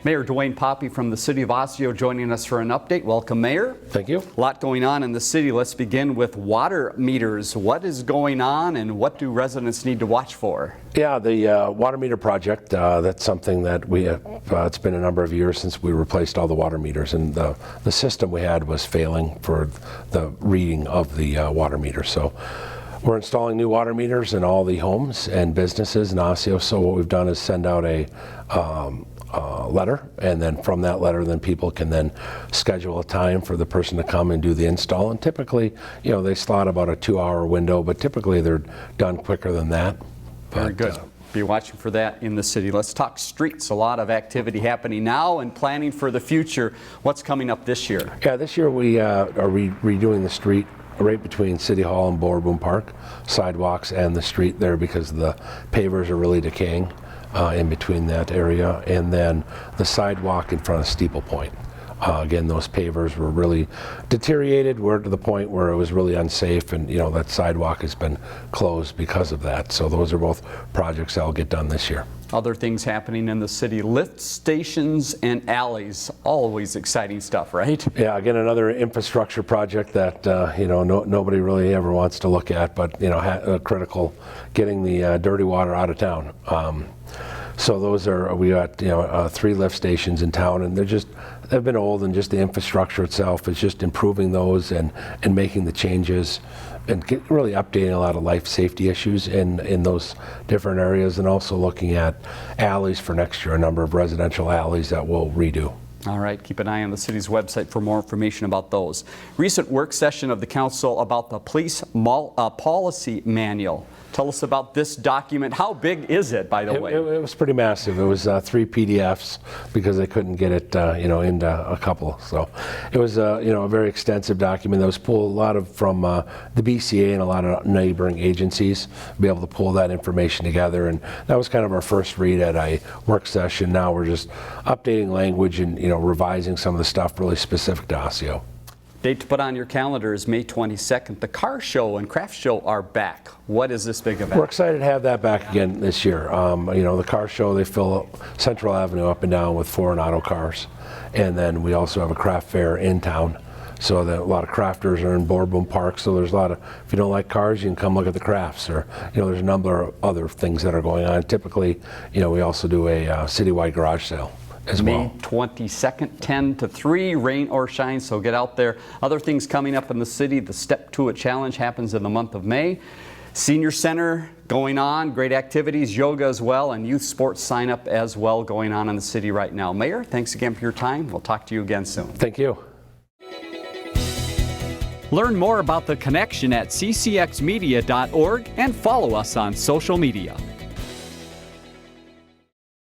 Mayor Dwayne Poppe from the City of Osseo joining us for an update. Welcome, Mayor. Thank you. A lot going on in the city. Let's begin with water meters. What is going on and what do residents need to watch for? Yeah, the water meter project, that's something that we have, it's been a number of years since we replaced all the water meters, and the system we had was failing for the reading of the water meter. So we're installing new water meters in all the homes and businesses in Osseo. So what we've done is send out a letter, and then from that letter then people can then schedule a time for the person to come and do the install. And typically, you know, they slot about a 2-hour window, but typically they're done quicker than that. Very good. Be watching for that in the city. Let's talk streets. A lot of activity happening now and planning for the future. What's coming up this year? Yeah, this year we are redoing the street right between City Hall and Boardroom Park, sidewalks and the street there, because the pavers are really decaying in between that area, and then the sidewalk in front of Steeple Point. Again, those pavers were really deteriorated. We're to the point where it was really unsafe, and you know that sidewalk has been closed because of that. So those are both projects that will get done this year. Other things happening in the city: lift stations and alleys. Always exciting stuff, right? Yeah, again, another infrastructure project that you know nobody really ever wants to look at, but you know critical, getting the dirty water out of town. So those are, we got 3 lift stations in town, and they've been old, and just the infrastructure itself is just improving those and making the changes and really updating a lot of life safety issues in those different areas, and also looking at alleys for next year, a number of residential alleys that we'll redo. All right, keep an eye on the city's website for more information about those. Recent work session of the council about the police policy manual. Tell us about this document. How big is it, by the way? It was pretty massive. It was 3 PDFs because they couldn't get it, into a couple. So it was, a very extensive document that was pulled a lot from the BCA and a lot of neighboring agencies, be able to pull that information together. And that was kind of our first read at a work session. Now we're just updating language and, revising some of the stuff really specific to Osseo. Date to put on your calendar is May 22nd. The car show and craft show are back. What is this big event? We're excited to have that back again this year. The car show, they fill Central Avenue up and down with foreign auto cars. And then we also have a craft fair in town. So that a lot of crafters are in Boardroom Park. So there's a lot of, if you don't like cars, you can come look at the crafts. Or, there's a number of other things that are going on. Typically, we also do a citywide garage sale as well. May 22nd, 10 to 3, rain or shine, so get out there. Other things coming up in the city: the Step To It Challenge happens in the month of May. Senior Center going on, great activities, yoga as well, and youth sports sign up as well going on in the city right now. Mayor, thanks again for your time. We'll talk to you again soon. Thank you. Learn more about The Connection at ccxmedia.org and follow us on social media.